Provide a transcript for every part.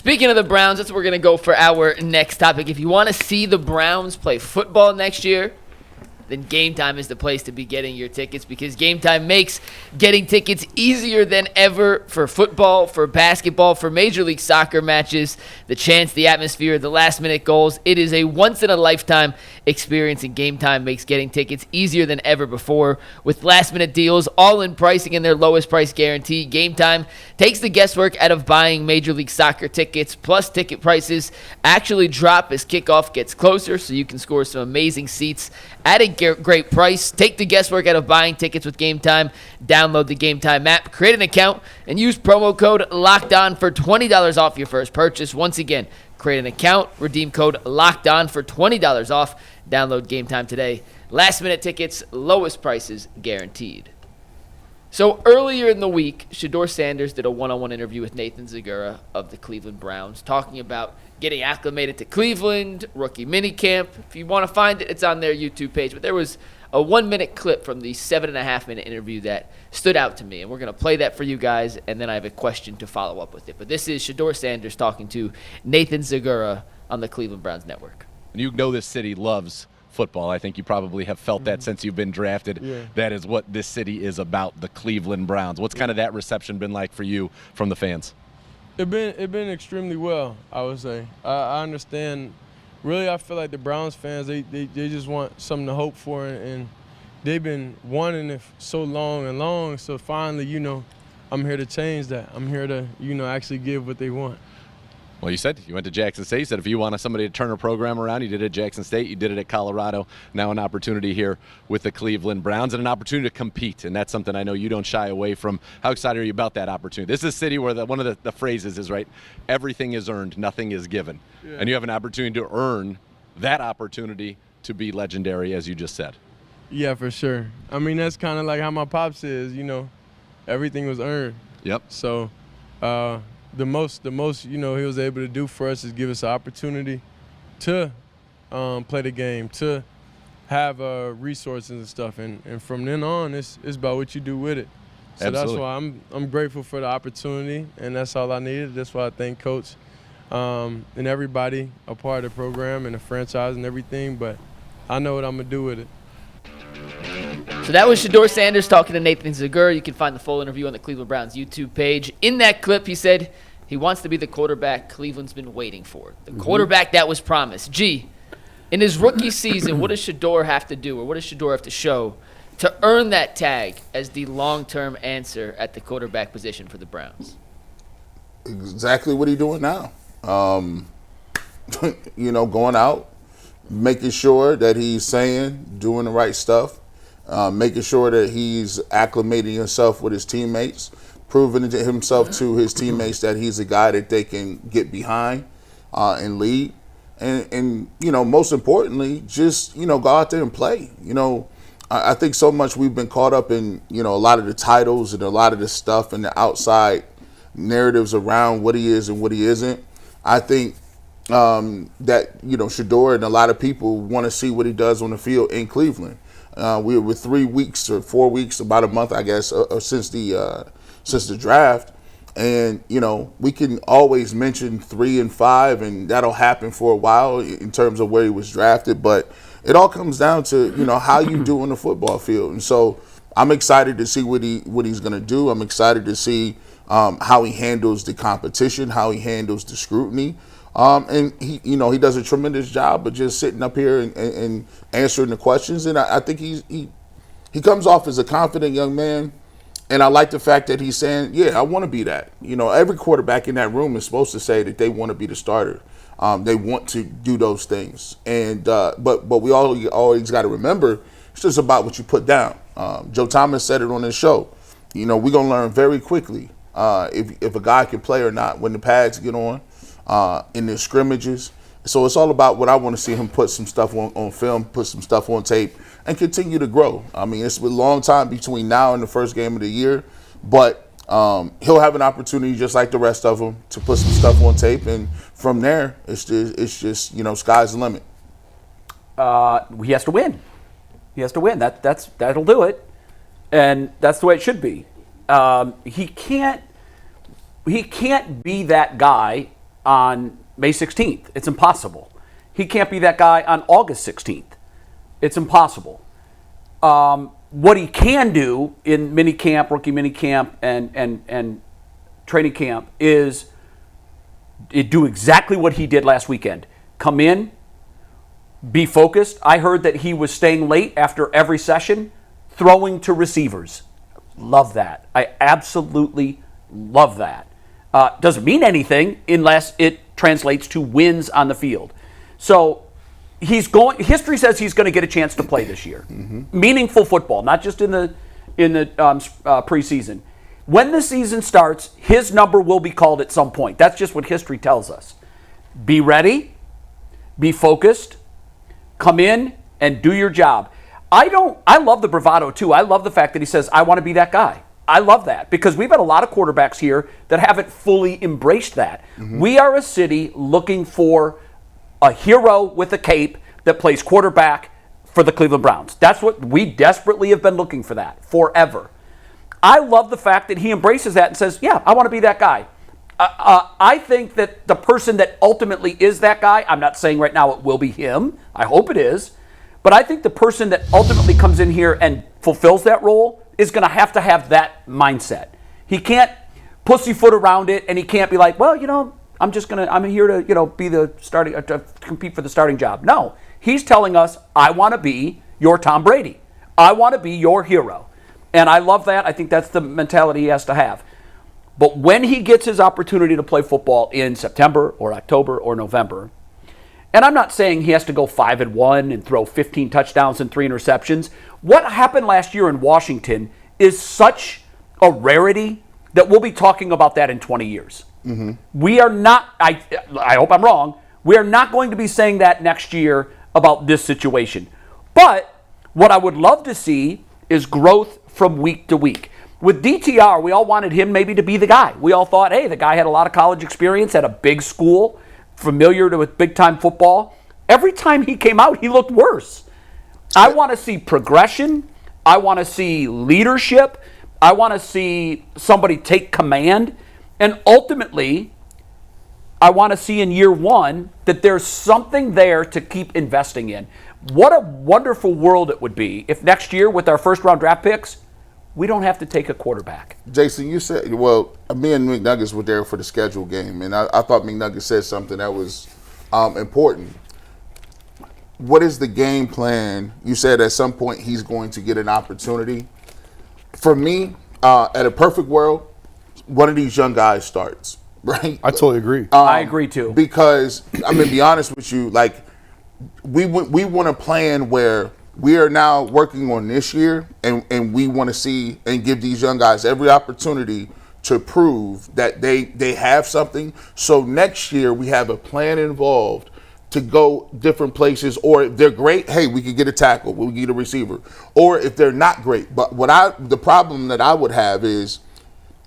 Speaking of the Browns, that's where we're going to go for our next topic. If you want to see the Browns play football next year, then Game Time is the place to be getting your tickets, because Game Time makes getting tickets easier than ever for football, for basketball, for Major League Soccer matches, the chance, the atmosphere, the last-minute goals. It is a once-in-a-lifetime experience, and Game Time makes getting tickets easier than ever before. With last-minute deals, all-in pricing, and their lowest price guarantee, Game Time takes the guesswork out of buying Major League Soccer tickets. Plus, ticket prices actually drop as kickoff gets closer, so you can score some amazing seats at a great price. Take the guesswork out of buying tickets with Game Time. Download the Game Time app, create an account, and use promo code LOCKEDON for $20 off your first purchase. Once again, create an account, redeem code LOCKEDON for $20 off. Download Game Time today. Last-minute tickets, lowest prices guaranteed. So earlier in the week, Shedeur Sanders did a one-on-one interview with Nathan Zegura of the Cleveland Browns, talking about getting acclimated to Cleveland, rookie minicamp. If you want to find it, it's on their YouTube page. But there was a 1-minute clip from the 7.5-minute interview that stood out to me, and we're going to play that for you guys, and then I have a question to follow up with it. But this is Shedeur Sanders talking to Nathan Zegura on the Cleveland Browns Network. And you know this city loves football. I think you probably have felt that since you've been drafted. Yeah. That is what this city is about, the Cleveland Browns. What's kind of that reception been like for you from the fans? It been extremely well, I would say. I understand. Really, I feel like the Browns fans, they just want something to hope for, and they've been wanting it so long. So finally, I'm here to change that. I'm here to, actually give what they want. Well, you said you went to Jackson State. You said if you wanted somebody to turn a program around, you did it at Jackson State. You did it at Colorado. Now an opportunity here with the Cleveland Browns and an opportunity to compete, and that's something I know you don't shy away from. How excited are you about that opportunity? This is a city where one of the phrases is, right, everything is earned, nothing is given. Yeah. And you have an opportunity to earn that opportunity to be legendary, as you just said. Yeah, for sure. I mean, that's kind of like how my pop says, everything was earned. Yep. So, the most he was able to do for us is give us an opportunity to play the game, to have resources and stuff, and from then on, it's about what you do with it. So Absolutely. That's why I'm grateful for the opportunity, and that's all I needed. That's why I thank Coach and everybody a part of the program and the franchise and everything. But I know what I'm gonna do with it. So that was Shedeur Sanders talking to Nathan Zegura. You can find the full interview on the Cleveland Browns YouTube page. In that clip, he said he wants to be the quarterback Cleveland's been waiting for, the quarterback that was promised. G, in his rookie season, what does Shedeur have to do, or what does Shedeur have to show to earn that tag as the long-term answer at the quarterback position for the Browns? Exactly what he's doing now. Going out, making sure that he's doing the right stuff, making sure that he's acclimating himself with his teammates, proving to himself to his teammates that he's a guy that they can get behind and lead. And most importantly, just, go out there and play. I think so much we've been caught up in, a lot of the titles and a lot of the stuff and the outside narratives around what he is and what he isn't. I think that, Shedeur and a lot of people want to see what he does on the field in Cleveland. We were 3 weeks or 4 weeks, about a month, I guess, since the draft. And, we can always mention 3 and 5, and that'll happen for a while in terms of where he was drafted. But it all comes down to, how you do on the football field. And so I'm excited to see what he's going to do. I'm excited to see how he handles the competition, how he handles the scrutiny. And he does a tremendous job of just sitting up here and answering the questions. And I think he comes off as a confident young man. And I like the fact that he's saying, yeah, I want to be that. Every quarterback in that room is supposed to say that they want to be the starter. They want to do those things. And but we always got to remember, it's just about what you put down. Joe Thomas said it on his show. We're going to learn very quickly if a guy can play or not when the pads get on in the scrimmages. So it's all about what I want to see him put some stuff on film, put some stuff on tape, and continue to grow. I mean, it's been a long time between now and the first game of the year, but he'll have an opportunity just like the rest of them to put some stuff on tape, and from there, it's just sky's the limit. He has to win. He has to win. That'll do it, and that's the way it should be. He can't be that guy on May 16th. It's impossible. He can't be that guy on August 16th. It's impossible. What he can do in mini camp, rookie mini camp, and training camp is do exactly what he did last weekend. Come in, be focused. I heard that he was staying late after every session, throwing to receivers. Love that. I absolutely love that. Doesn't mean anything unless it translates to wins on the field. So history says he's going to get a chance to play this year. Meaningful football, not just in the preseason. When the season starts, his number will be called at some point. That's just what history tells us. Be ready, be focused, come in and do your job. I love the bravado too. I love the fact that he says, I want to be that guy. I love that because we've had a lot of quarterbacks here that haven't fully embraced that. We are a city looking for a hero with a cape that plays quarterback for the Cleveland Browns. That's what we desperately have been looking for, that forever. I love the fact that he embraces that and says, yeah, I want to be that guy. I think that the person that ultimately is that guy, I'm not saying right now it will be him. I hope it is. But I think the person that ultimately comes in here and fulfills that role is going to have that mindset. He can't pussyfoot around it, and he can't be like, well, I'm here to, be the starting, to compete for the starting job. No, he's telling us, I want to be your Tom Brady. I want to be your hero. And I love that. I think that's the mentality he has to have. But when he gets his opportunity to play football in September or October or November, and I'm not saying he has to go 5-1 and throw 15 touchdowns and 3 interceptions. What happened last year in Washington is such a rarity that we'll be talking about that in 20 years. We are not, I hope I'm wrong, we are not going to be saying that next year about this situation. But what I would love to see is growth from week to week. With DTR, we all wanted him maybe to be the guy. We all thought, hey, the guy had a lot of college experience at a big school, familiar with big-time football. Every time he came out, he looked worse. I want to see progression. I want to see leadership. I want to see somebody take command. And ultimately, I want to see in year one that there's something there to keep investing in. What a wonderful world it would be if next year with our first-round draft picks, we don't have to take a quarterback. Jason, you said, me and McNuggets were there for the scheduled game, and I thought McNuggets said something that was important. What is the game plan? You said at some point he's going to get an opportunity. For me, at a perfect world, one of these young guys starts, right? I totally agree. I agree too. Because, I'm going to be honest with you, we want a plan where we are now working on this year, and we want to see and give these young guys every opportunity to prove that they have something. So next year we have a plan involved to go different places, or if they're great, hey, we could get a tackle, we could get a receiver. Or if they're not great. But the problem that I would have is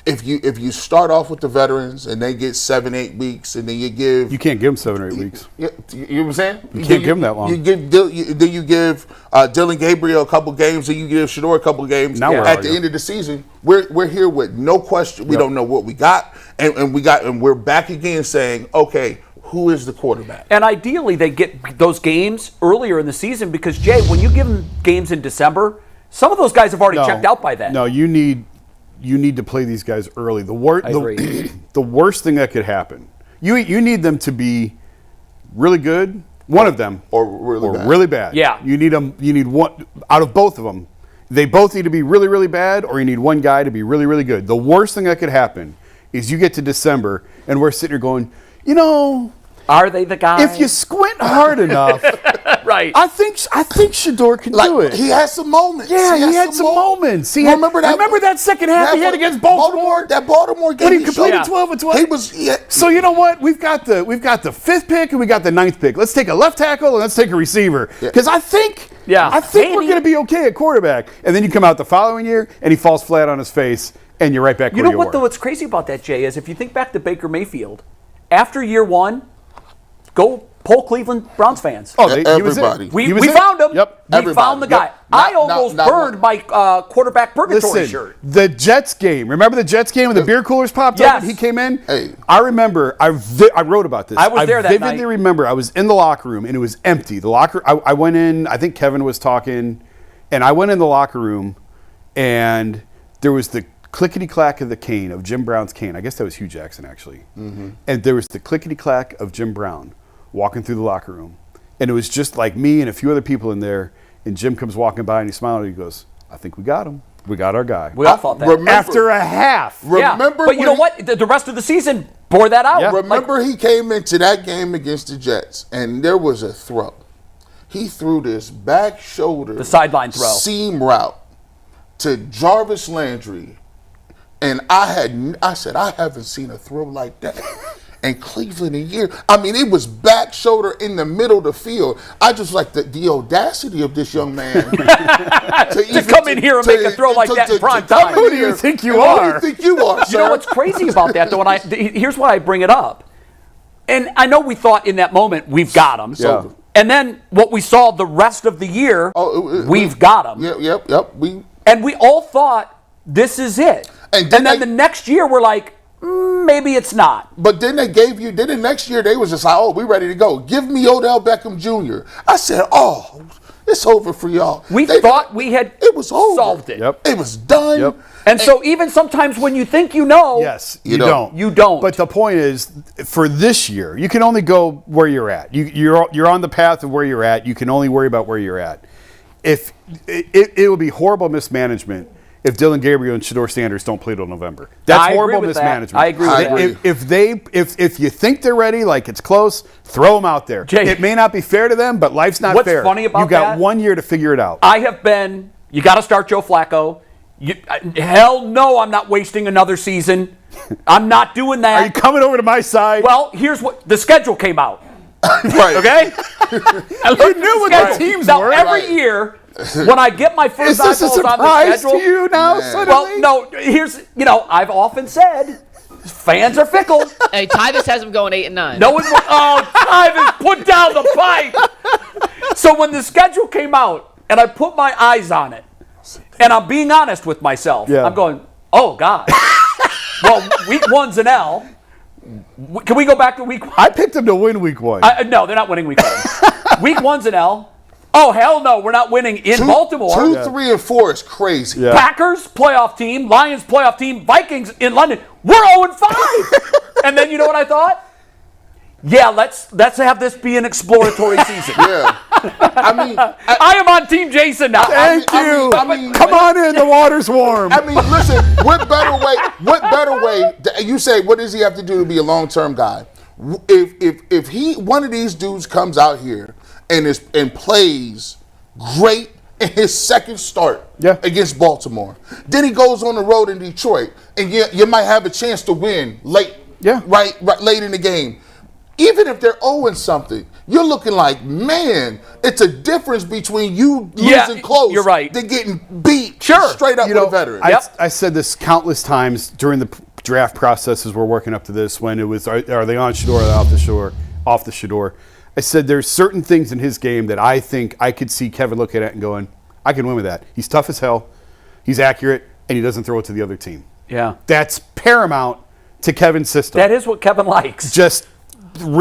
if you start off with the veterans and they get 7-8 weeks, and then you can't give them 7 or 8 weeks. You know what I'm saying? You can't give them that long. Then you give Dylan Gabriel a couple games, then you give Shedeur a couple games. Now at the end of the season, we're here with no question. We don't know what we got, and we're back again saying, okay, who is the quarterback? And ideally, they get those games earlier in the season because, Jay, when you give them games in December, some of those guys have already checked out by then. No, you need to play these guys early. I agree. The worst thing that could happen, you need them to be really good, one of them, or really bad. Yeah. You need one out of both of them. They both need to be really, really bad, or you need one guy to be really, really good. The worst thing that could happen is you get to December and we're sitting here going, are they the guy? if you squint hard enough, right. I think Shedeur can do it. He had some moments. Yeah, he had some moments. Remember that second half he had against Baltimore? That Baltimore game. When he completed 12 of 12? So you know what? We've got the 5th pick and we got the 9th pick. Let's take a left tackle and let's take a receiver. Because I think we're going to be okay at quarterback. And then you come out the following year and he falls flat on his face and you're right back where you were. You know what, though, what's crazy about that, Jay, is if you think back to Baker Mayfield, after year one, go Poll Cleveland Browns fans. Oh, he was everybody. it. We He was it. found him. Yep. We Everybody. found the guy. Yep. I Not almost one. burned my quarterback purgatory Listen, shirt. the Jets game. Remember the Jets game when the beer coolers popped Yes. up and he came in? Hey. I remember. I wrote about this. I was there that night. I vividly remember. I was in the locker room and it was empty. The locker. I went in. I think Kevin was talking, and I went in the locker room, and there was the clickety-clack of the cane, of Jim Brown's cane. I guess that was Hugh Jackson, actually. Mm-hmm. And there was the clickety-clack of Jim Brown walking through the locker room. And it was just like me and a few other people in there. And Jim comes walking by and he smiles and he goes, I think we got him. We got our guy. We all thought that. Remember- After a half. Remember but you when know he- what? The rest of the season bore that out. Yeah. Remember he came into that game against the Jets, and there was a throw. He threw this back shoulder, The sideline throw. seam route to Jarvis Landry, and I said, I haven't seen a throw like that in Cleveland in years. I mean, it was back shoulder in the middle of the field. I just like the audacity of this young man to come in here and make a throw like that in prime time. Who do you think you Who are? do you think you are, sir? You know what's crazy about that, though? Here's why I bring it up. And I know we thought in that moment, we've got him. Yeah. And then what we saw the rest of the year, we've got him. Yep. And we all thought, this is it. And And then then the next year, we're like, maybe it's not. But then they gave you, then the next year they was just like, oh, we ready to go. Give me Odell Beckham Jr. I said, oh, it's over for y'all. We thought we had it was over. solved it. Yep. It was done. Yep. And so even sometimes when you think you know, Yes, You don't. You don't. But the point is, for this year, you can only go where you're at. You're on the path of where you're at. You can only worry about where you're at. If it would be horrible mismanagement if Dylan Gabriel and Shedeur Sanders don't play till November. That's I agree horrible with that. mismanagement. I agree with If if you think they're ready, like it's close, throw them out there. Jay, it may not be fair to them, but life's not what's fair. funny about you got that? 1 year to figure it out. I have been, you got to start Joe Flacco. Hell no, I'm not wasting another season. I'm not doing that. Are you coming over to my side? Well, here's what the schedule came out. Right. Okay? you knew what the teams Now, were. every year, when I get my first Is this a eyeballs on the surprise schedule, to you now, suddenly? well, no, here's, I've often said, fans are fickle. Hey, Tyvus has him going 8 and 9. No one, Tyvus, put down the pipe. So when the schedule came out, and I put my eyes on it, and I'm being honest with myself, Yeah. I'm going, oh, God. Well, week one's an L. Can we go back to week one? I picked them to win week one. No, they're not winning week one. Week one's an L. Oh, hell no, we're not winning in Baltimore. 2, 3, and 4 is crazy. Yeah. Packers, playoff team. Lions, playoff team. Vikings in London. We're 0-5. And then you know what I thought? Yeah, let's have this be an exploratory season. Yeah. I mean, I am on Team Jason now. Thank you. I mean, Come on in, the water's warm. I mean, listen, what better way, you say, what does he have to do to be a long-term guy? If one of these dudes comes out here and plays great in his second start against Baltimore, then he goes on the road in Detroit, and you might have a chance to win late, right late in the game. Even if they're 0-something, you're looking like, man, it's a difference between you losing close you're right. than getting beat Sure. straight up with a veteran. I said this countless times during the draft processes we're working up to this, when it was, are they on Shador or off the Shador? I said there's certain things in his game that I think I could see Kevin looking at and going, I can win with that. He's tough as hell, he's accurate, and he doesn't throw it to the other team. Yeah. That's paramount to Kevin's system. That is what Kevin likes. Just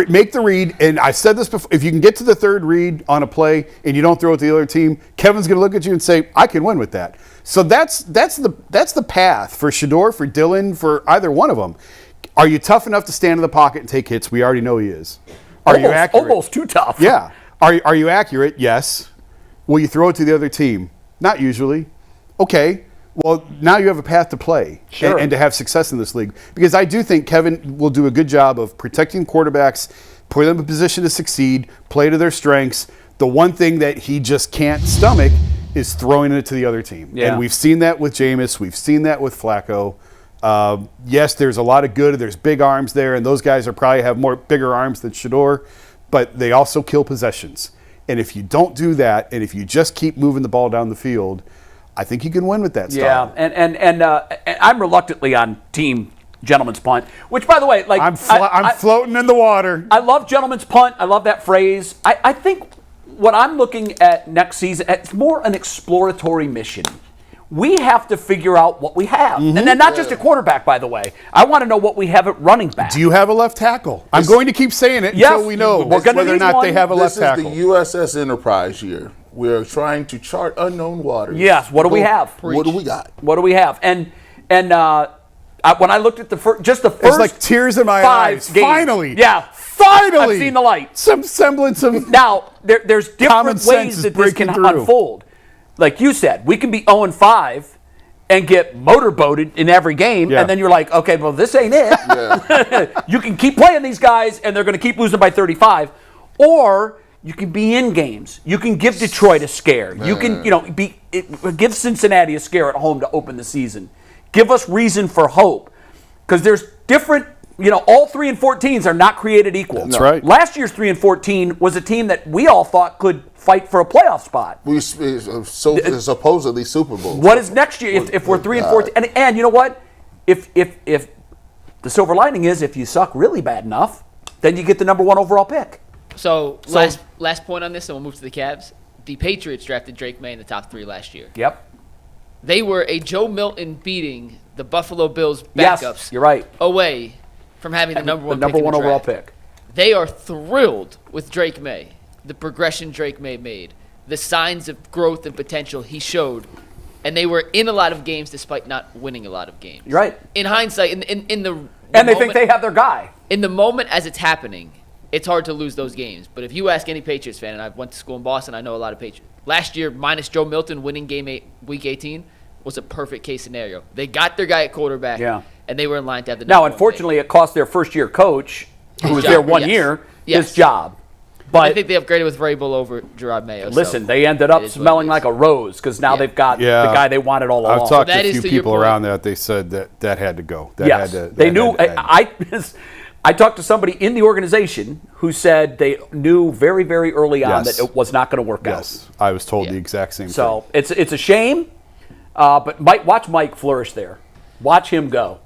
make the read, and I said this before, if you can get to the third read on a play and you don't throw it to the other team, Kevin's going to look at you and say, I can win with that. So that's the path for Shedeur, for Dylan, for either one of them. Are you tough enough to stand in the pocket and take hits? We already know he is. Are you accurate? Almost too tough. Yeah. Are you accurate? Yes. Will you throw it to the other team? Not usually. Okay. Well, now you have a path to play and to have success in this league. Because I do think Kevin will do a good job of protecting quarterbacks, putting them in a position to succeed, play to their strengths. The one thing that he just can't stomach is throwing it to the other team. Yeah. And we've seen that with Jameis. We've seen that with Flacco. Yes, there's a lot of good. There's big arms there, and those guys are probably have bigger arms than Shedeur, but they also kill possessions. And if you don't do that, and if you just keep moving the ball down the field, I think you can win with that style. Yeah, and I'm reluctantly on Team gentleman's punt, which, by the way, like I'm floating in the water. I love gentleman's punt. I love that phrase. I think what I'm looking at next season, it's more an exploratory mission. We have to figure out what we have. And then not just a quarterback, by the way. I want to know what we have at running back. Do you have a left tackle? I'm going to keep saying it until we know whether or not they have a left tackle. This is the USS Enterprise year. We're trying to chart unknown waters. Yes. What do we have? What do we got? What do we have? And when I looked at the first it's like tears in my eyes. Games, finally. Yeah. Finally. I've seen the light. Some semblance of Now, there's different ways that this can unfold. Like you said, we can be 0-5 and get motorboated in every game, and then you're like, okay, well, this ain't it. Yeah. You can keep playing these guys, and they're going to keep losing by 35. Or you can be in games. You can give Detroit a scare. Man. You can, give Cincinnati a scare at home to open the season. Give us reason for hope. Because there's different, all 3-14s are not created equal. That's right. Last year's 3-14 was a team that we all thought could fight for a playoff spot. Supposedly Super Bowl. What is next year if we're 3-14? And you know what? If the silver lining is if you suck really bad enough, then you get the number 1 overall pick. So last point on this, and we'll move to the Cavs. The Patriots drafted Drake May in the top 3 last year. Yep. They were a Joe Milton beating the Buffalo Bills backups. Yes, you're right. Away from having the number 1 overall pick. They are thrilled with Drake May, the progression Drake May made, the signs of growth and potential he showed, and they were in a lot of games despite not winning a lot of games. You're right. In hindsight, in the and moment, they think they have their guy. In the moment as it's happening, it's hard to lose those games. But if you ask any Patriots fan, and I went to school in Boston, I know a lot of Patriots. Last year, minus Joe Milton winning week 18 was a perfect case scenario. They got their guy at quarterback, and they were in line to have the Now, unfortunately, it cost their first-year coach, who was there 1 year, his job. But I think they upgraded with Vrabel over Gerard Mayo. Listen, they ended up smelling like a rose because now they've got the guy they wanted all along. I've talked to a few people around there. They said that had to go. They knew. I talked to somebody in the organization who said they knew very, very early on that it was not going to work out. Yes, I was told the exact same thing. So it's a shame, but watch Mike flourish there. Watch him go.